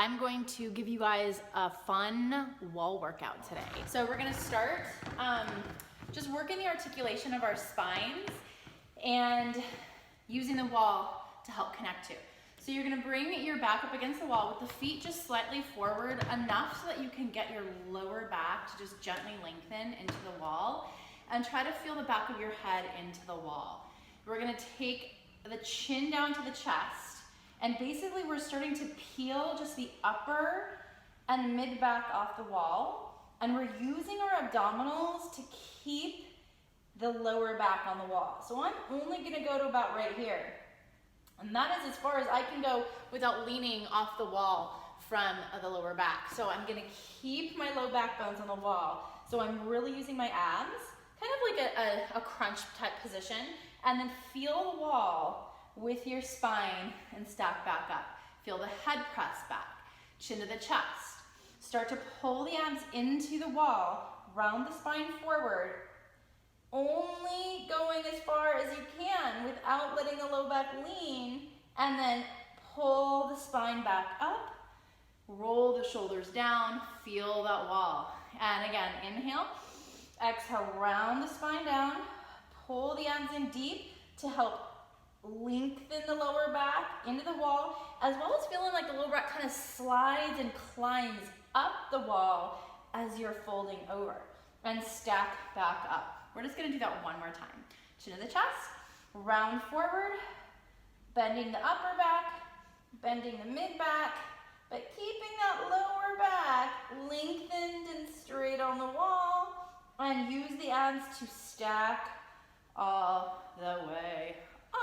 I'm going to give you guys a fun wall workout today. So we're gonna start just working the articulation of our spines and using the wall to help connect to. So you're gonna bring your back up against the wall with the feet just slightly forward, enough so that you can get your lower back to just gently lengthen into the wall, and try to feel the back of your head into the wall. We're gonna take the chin down to the chest, and basically we're starting to peel just the upper and mid back off the wall, and we're using our abdominals to keep the lower back on the wall. So I'm only gonna go to about right here. And that is as far as I can go without leaning off the wall from the lower back. So I'm gonna keep my low back bones on the wall. So I'm really using my abs, kind of like a crunch type position, and then feel the wall with your spine and stack back up. Feel the head press back, chin to the chest. Start to pull the abs into the wall, round the spine forward, only going as far as you can without letting the low back lean, and then pull the spine back up, roll the shoulders down, feel that wall. And again, inhale, exhale, round the spine down, pull the abs in deep to help lengthen the lower back into the wall, as well as feeling like the lower back kind of slides and climbs up the wall as you're folding over, and stack back up. We're just gonna do that one more time. Chin to the chest, round forward, bending the upper back, bending the mid back, but keeping that lower back lengthened and straight on the wall, and use the abs to stack all the way up.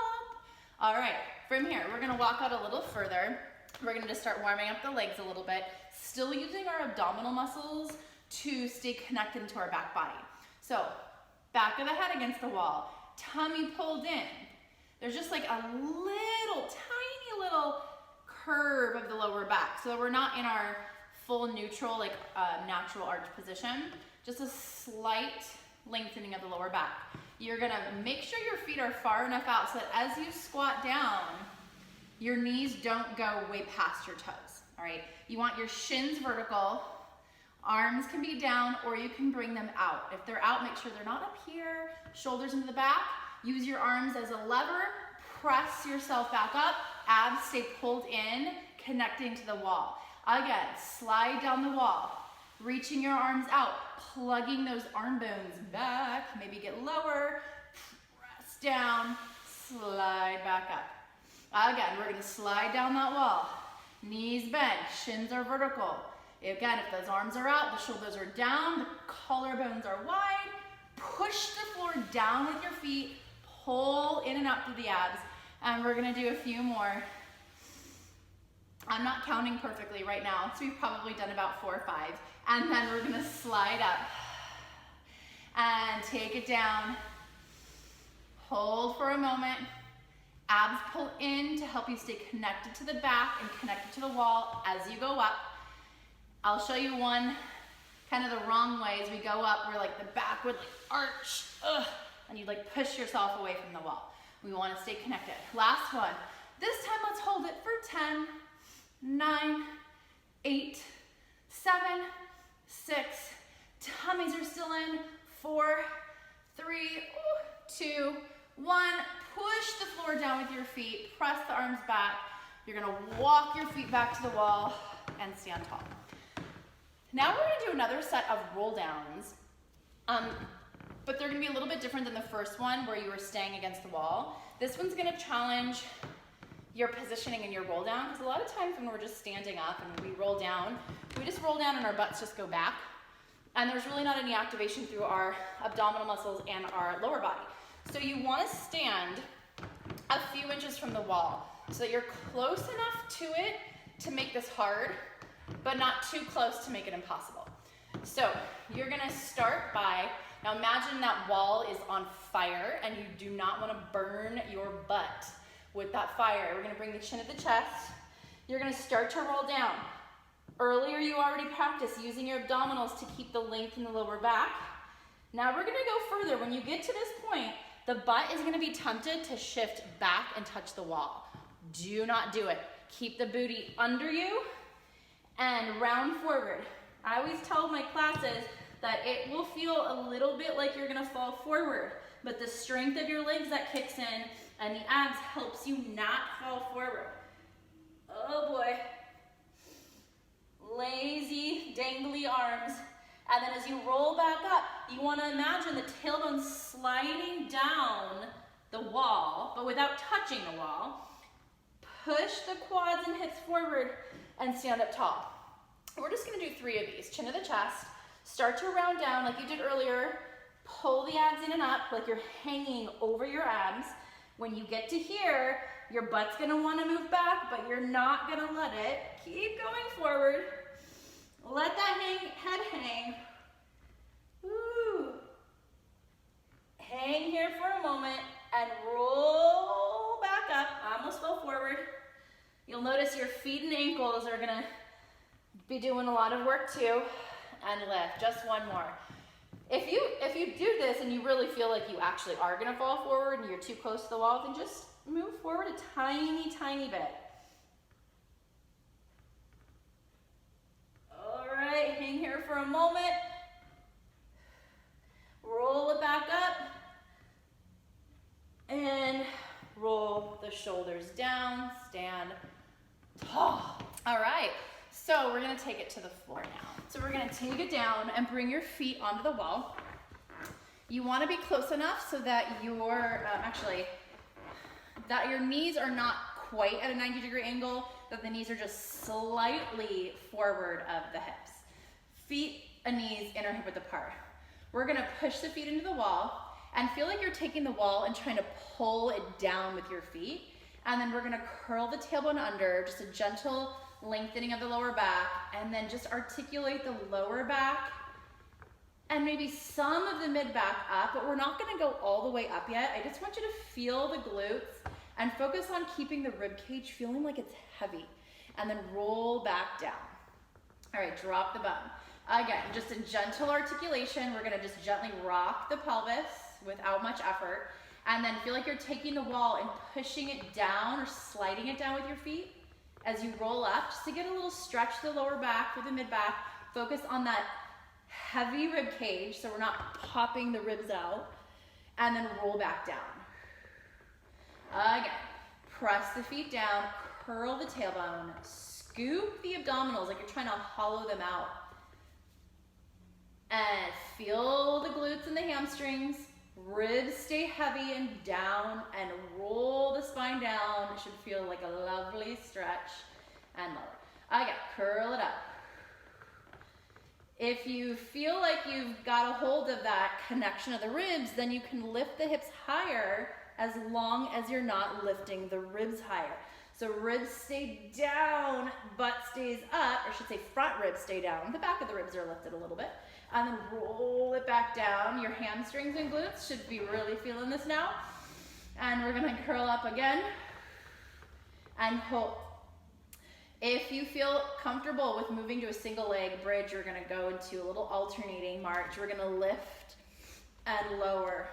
All right, from here, we're gonna walk out a little further. We're gonna just start warming up the legs a little bit, still using our abdominal muscles to stay connected to our back body. So, back of the head against the wall, tummy pulled in. There's just like a little, tiny little curve of the lower back, so that we're not in our full neutral, like natural arch position, just a slight lengthening of the lower back. You're gonna make sure your feet are far enough out so that as you squat down, your knees don't go way past your toes, all right? You want your shins vertical, arms can be down, or you can bring them out. If they're out, make sure they're not up here, shoulders into the back. Use your arms as a lever, press yourself back up, abs stay pulled in, connecting to the wall. Again, slide down the wall, reaching your arms out, plugging those arm bones back, maybe get lower, press down, slide back up. Again, we're gonna slide down that wall, knees bent, shins are vertical. Again, if those arms are out, the shoulders are down, the collarbones are wide, push the floor down with your feet, pull in and up through the abs, and we're gonna do a few more. I'm not counting perfectly right now, so we've probably done about 4 or 5, and then we're gonna slide up, and take it down, hold for a moment, abs pull in to help you stay connected to the back and connected to the wall as you go up. I'll show you one kind of the wrong way as we go up, where like the back would like arch, and you'd like push yourself away from the wall. We want to stay connected. Last one. This time let's hold it for 10, 9, 8, 7, 6. Tummies are still in. 4, 3, 2, 1. Push the floor down with your feet. Press the arms back. You're gonna walk your feet back to the wall and stand tall. Now we're gonna do another set of roll downs, but they're gonna be a little bit different than the first one where you were staying against the wall. This one's gonna challenge your positioning in your roll down, because a lot of times when we're just standing up and we roll down, we just roll down and our butts just go back, and there's really not any activation through our abdominal muscles and our lower body. So you wanna stand a few inches from the wall so that you're close enough to it to make this hard, but not too close to make it impossible. So you're gonna start by, now imagine that wall is on fire and you do not wanna burn your butt with that fire. We're gonna bring the chin to the chest. You're gonna start to roll down. Earlier you already practiced using your abdominals to keep the length in the lower back. Now we're gonna go further. When you get to this point, the butt is gonna be tempted to shift back and touch the wall. Do not do it. Keep the booty under you and round forward. I always tell my classes that it will feel a little bit like you're gonna fall forward, but the strength of your legs that kicks in and the abs helps you not fall forward. Oh boy. Lazy, dangly arms. And then as you roll back up, you want to imagine the tailbone sliding down the wall, but without touching the wall. Push the quads and hips forward and stand up tall. We're just going to do 3 of these. Chin to the chest. Start to round down like you did earlier. Pull the abs in and up like you're hanging over your abs. When you get to here, your butt's going to want to move back, but you're not going to let it. Keep going forward. Let that head hang. Woo. Hang here for a moment and roll back up. Almost fell forward. You'll notice your feet and ankles are gonna be doing a lot of work too. And lift, just one more. If you do this and you really feel like you actually are gonna fall forward and you're too close to the wall, then just move forward a tiny, tiny bit. Alright, hang here for a moment. Roll it back up. And roll the shoulders down, stand tall. Alright, so we're gonna take it to the floor now. So we're gonna take it down and bring your feet onto the wall. You wanna be close enough so that your, that your knees are not quite at a 90-degree angle, that the knees are just slightly forward of the hips. Feet and knees inner hip width apart. We're gonna push the feet into the wall and feel like you're taking the wall and trying to pull it down with your feet. And then we're gonna curl the tailbone under, just a gentle lengthening of the lower back, and then just articulate the lower back and maybe some of the mid back up, but we're not gonna go all the way up yet. I just want you to feel the glutes and focus on keeping the rib cage feeling like it's heavy. And then roll back down. All right, drop the bum. Again, just a gentle articulation. We're gonna just gently rock the pelvis without much effort. And then feel like you're taking the wall and pushing it down or sliding it down with your feet as you roll up, just to get a little stretch to the lower back through the mid back. Focus on that heavy rib cage so we're not popping the ribs out. And then roll back down. Again, press the feet down, curl the tailbone, scoop the abdominals like you're trying to hollow them out. And feel the glutes and the hamstrings. Ribs stay heavy and down, and roll the spine down. It should feel like a lovely stretch and lower. Again, curl it up. If you feel like you've got a hold of that connection of the ribs, then you can lift the hips higher as long as you're not lifting the ribs higher. So ribs stay down, butt stays up, or I should say front ribs stay down. The back of the ribs are lifted a little bit. And then roll it back down. Your hamstrings and glutes should be really feeling this now. And we're gonna curl up again and hold. If you feel comfortable with moving to a single leg bridge, you're gonna go into a little alternating march. We're gonna lift and lower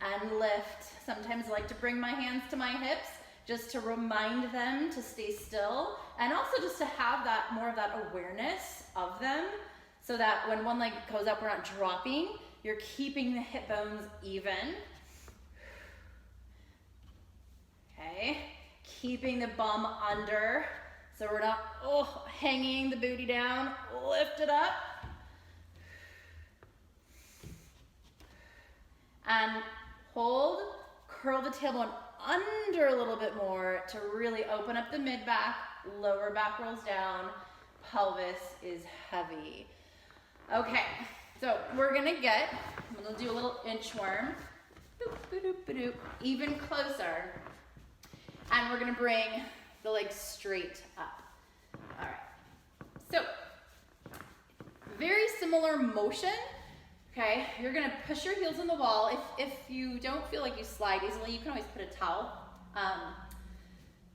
and lift. Sometimes I like to bring my hands to my hips just to remind them to stay still, and also just to have that more of that awareness of them, so that when one leg goes up, we're not dropping. You're keeping the hip bones even. Okay, keeping the bum under, so we're not hanging the booty down. Lift it up. And hold, curl the tailbone under a little bit more to really open up the mid back, lower back rolls down, pelvis is heavy. Okay, so we're gonna do a little inchworm, boop, boop, boop, boop, even closer, and we're gonna bring the legs straight up. All right, so very similar motion. Okay, you're gonna push your heels on the wall. If you don't feel like you slide easily, you can always put a towel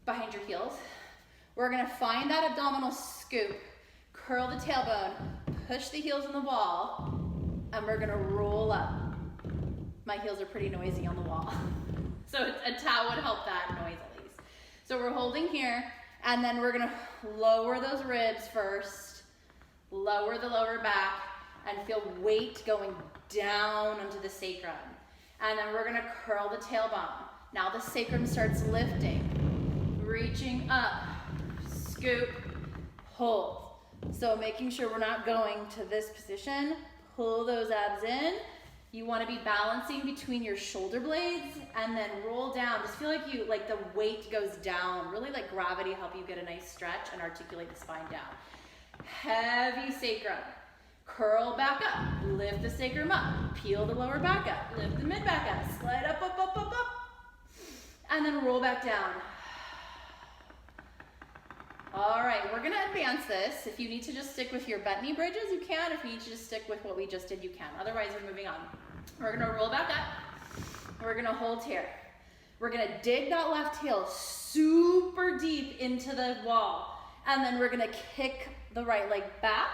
behind your heels. We're gonna find that abdominal scoop, curl the tailbone, push the heels on the wall, and we're gonna roll up. My heels are pretty noisy on the wall, so a towel would help that noise at least. So we're holding here, And then we're gonna lower those ribs first, lower the lower back, and feel weight going down onto the sacrum. And then we're gonna curl the tailbone. Now the sacrum starts lifting, reaching up, scoop, hold. So making sure we're not going to this position, pull those abs in. You wanna be balancing between your shoulder blades and then roll down. Just feel like the weight goes down. Really let gravity help you get a nice stretch and articulate the spine down. Heavy sacrum. Curl back up, lift the sacrum up, peel the lower back up, lift the mid back up, slide up, up, up, up, up, and then roll back down. All right, we're gonna advance this. If you need to just stick with your bent knee bridges, you can. If you need to just stick with what we just did, you can. Otherwise, we're moving on. We're gonna roll back up. We're gonna hold here. We're gonna dig that left heel super deep into the wall. And then we're gonna kick the right leg back.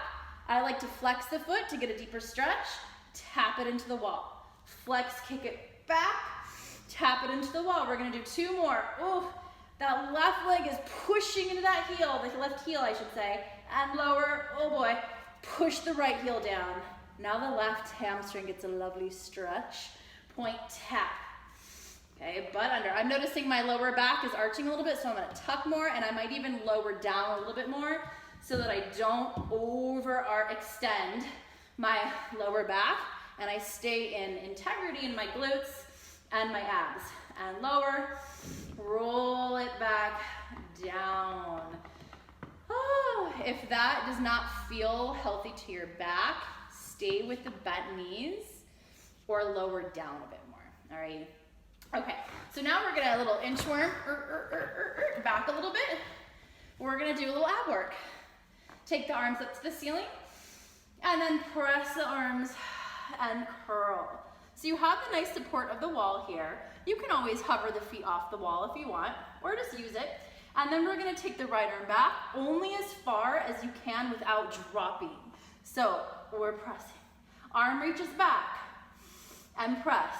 I like to flex the foot to get a deeper stretch, tap it into the wall. Flex, kick it back, tap it into the wall. We're gonna do 2 more. Oh, that left leg is pushing into that heel, the left heel I should say, and lower, oh boy, push the right heel down. Now the left hamstring gets a lovely stretch. Point, tap. Okay, butt under. I'm noticing my lower back is arching a little bit, so I'm gonna tuck more, and I might even lower down a little bit more, so that I don't overextend my lower back and I stay in integrity in my glutes and my abs. And lower, roll it back down. Oh, if that does not feel healthy to your back, stay with the bent knees or lower down a bit more, all right? Okay, so now we're gonna a little inchworm, back a little bit. We're gonna do a little ab work. Take the arms up to the ceiling and then press the arms and curl. So you have the nice support of the wall here. You can always hover the feet off the wall if you want, or just use it. And then we're gonna take the right arm back only as far as you can without dropping. So we're pressing. Arm reaches back and press.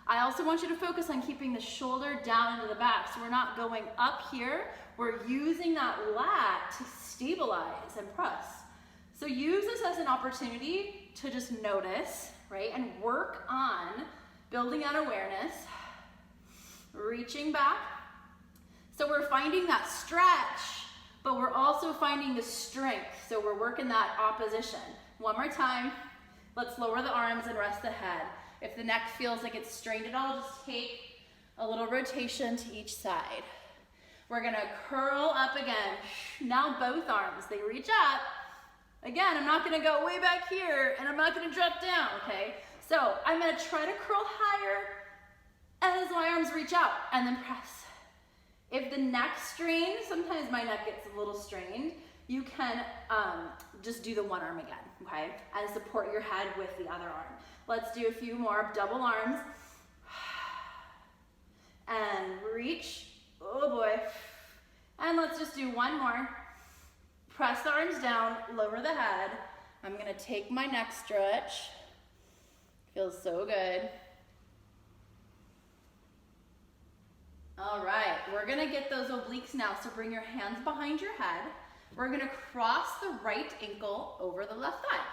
I also want you to focus on keeping the shoulder down into the back. So we're not going up here. We're using that lat to stabilize and press. So use this as an opportunity to just notice, right? And work on building that awareness, reaching back. So we're finding that stretch, but we're also finding the strength. So we're working that opposition. One more time. Let's lower the arms and rest the head. If the neck feels like it's strained at all, just take a little rotation to each side. We're gonna curl up again. Now both arms, they reach up. Again, I'm not gonna go way back here and I'm not gonna drop down, okay? So I'm gonna try to curl higher as my arms reach out and then press. If the neck strains, sometimes my neck gets a little strained, you can just do the one arm again, okay? And support your head with the other arm. Let's do a few more double arms. And reach, oh boy. And let's just do one more. Press the arms down, lower the head. I'm gonna take my neck stretch. Feels so good. All right, we're gonna get those obliques now, so bring your hands behind your head. We're gonna cross the right ankle over the left thigh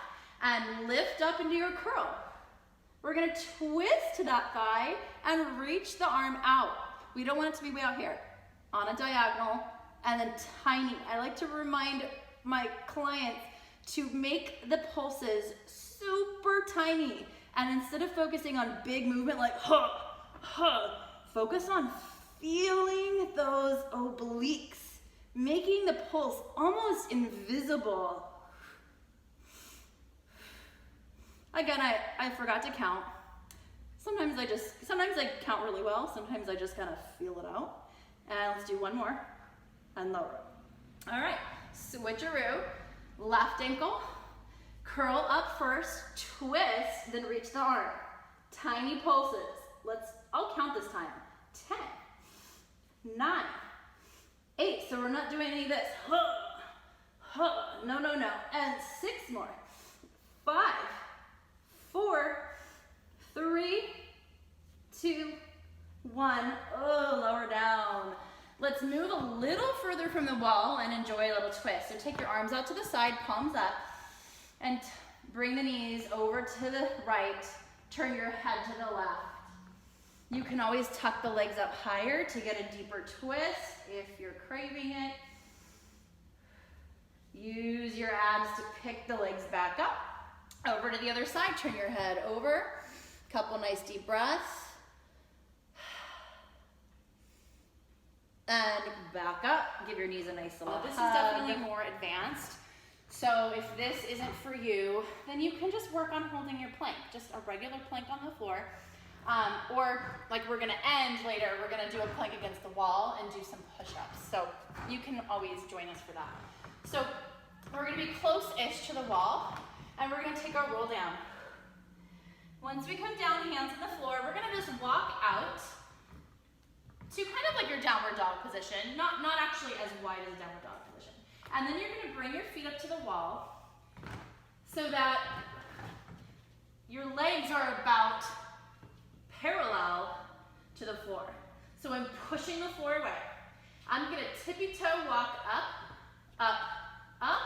and lift up into your curl. We're gonna twist to that thigh and reach the arm out. We don't want it to be way out here. On a diagonal, and then tiny. I like to remind my clients to make the pulses super tiny. And instead of focusing on big movement like huh, huh, focus on feeling those obliques, making the pulse almost invisible. Again, I forgot to count. Sometimes I count really well. Sometimes I just kind of feel it out. And let's do one more and lower. All right, switcheroo, left ankle, curl up first, twist, then reach the arm. Tiny pulses. I'll count this time. 10, 9, 8. So we're not doing any of this. Huh, huh, no, no, no. And 6 more. 5, 4, 3, 2, 1. Oh, lower down. Let's move a little further from the wall and enjoy a little twist. So take your arms out to the side, palms up, and bring the knees over to the right. Turn your head to the left. You can always tuck the legs up higher to get a deeper twist if you're craving it. Use your abs to pick the legs back up. Over to the other side, turn your head over. Couple nice deep breaths. And back up, give your knees a nice little hug. This is definitely more advanced. So if this isn't for you, then you can just work on holding your plank, just a regular plank on the floor. Or like we're gonna end later, we're gonna do a plank against the wall and do some push-ups. So you can always join us for that. So we're gonna be close-ish to the wall and we're gonna take our roll down. Once we come down, hands on the floor, we're gonna just walk out to kind of like your downward dog position, not actually as wide as a downward dog position. And then you're gonna bring your feet up to the wall so that your legs are about parallel to the floor. So I'm pushing the floor away. I'm gonna tippy toe walk up, up, up,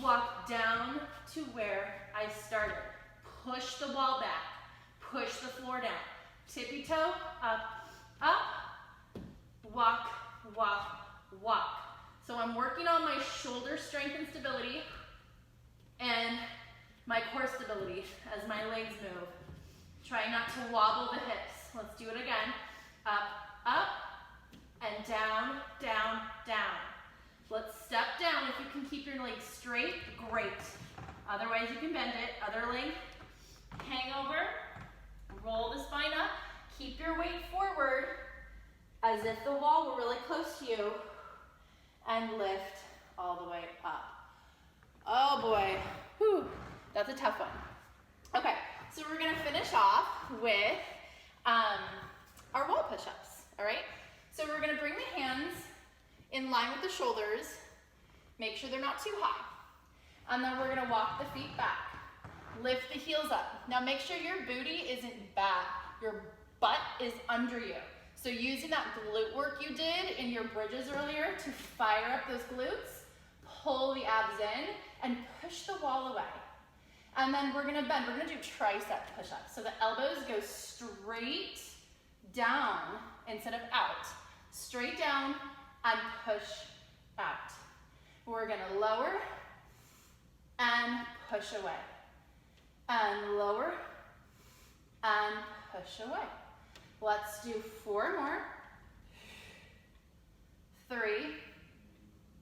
walk down to where I started. Push the wall back, push the floor down. Tippy toe, up, up, walk, walk, walk. So I'm working on my shoulder strength and stability and my core stability as my legs move. Try not to wobble the hips. Let's do it again. Up, up, and down, down, down. Let's step down. If you can keep your legs straight, great. Otherwise you can bend it. Other leg, hang over, roll the spine up. Keep your weight forward as if the wall were really close to you and lift all the way up. Oh boy, whew, that's a tough one. Okay, so we're gonna finish off with our wall push-ups, all right? So we're gonna bring the hands in line with the shoulders, make sure they're not too high. And then we're gonna walk the feet back. Lift the heels up. Now make sure your booty isn't back, your butt is under you. So using that glute work you did in your bridges earlier to fire up those glutes, pull the abs in and push the wall away. And then we're gonna bend, we're gonna do tricep push-ups. So the elbows go straight down instead of out. Straight down and push out. We're gonna lower and push away. And lower and push away. Let's do 4 more. 3.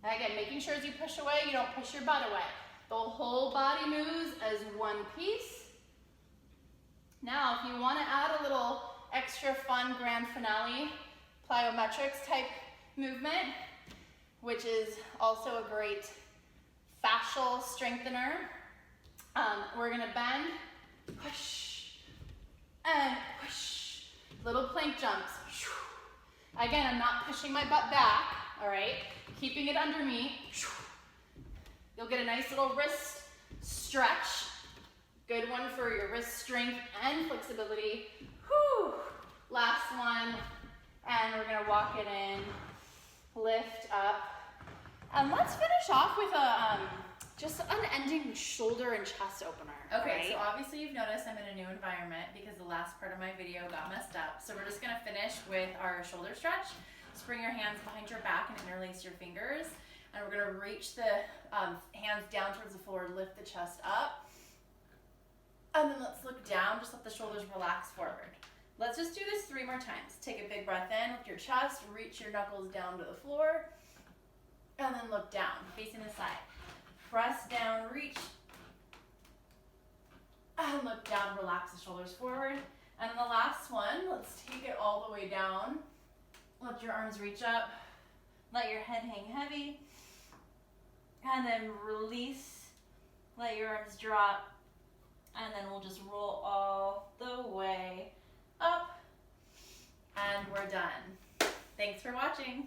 Again, making sure as you push away, you don't push your butt away. The whole body moves as one piece. Now, if you want to add a little extra fun grand finale, plyometrics type movement, which is also a great fascial strengthener, we're gonna bend, push, and push. Little plank jumps. Again, I'm not pushing my butt back, all right? Keeping it under me. You'll get a nice little wrist stretch. Good one for your wrist strength and flexibility. Whew. Last one, and we're gonna walk it in, lift up. And let's finish off with a just unending shoulder and chest opener. Okay, so obviously you've noticed I'm in a new environment because the last part of my video got messed up. So we're just gonna finish with our shoulder stretch. Just bring your hands behind your back and interlace your fingers. And we're gonna reach the hands down towards the floor, lift the chest up. And then let's look down, just let the shoulders relax forward. Let's just do this 3 more times. Take a big breath in with your chest, reach your knuckles down to the floor, and then look down, facing the side. Press down, reach, and look down, relax the shoulders forward. And then the last one, let's take it all the way down. Let your arms reach up, let your head hang heavy, and then release, let your arms drop, and then we'll just roll all the way up, and we're done. Thanks for watching.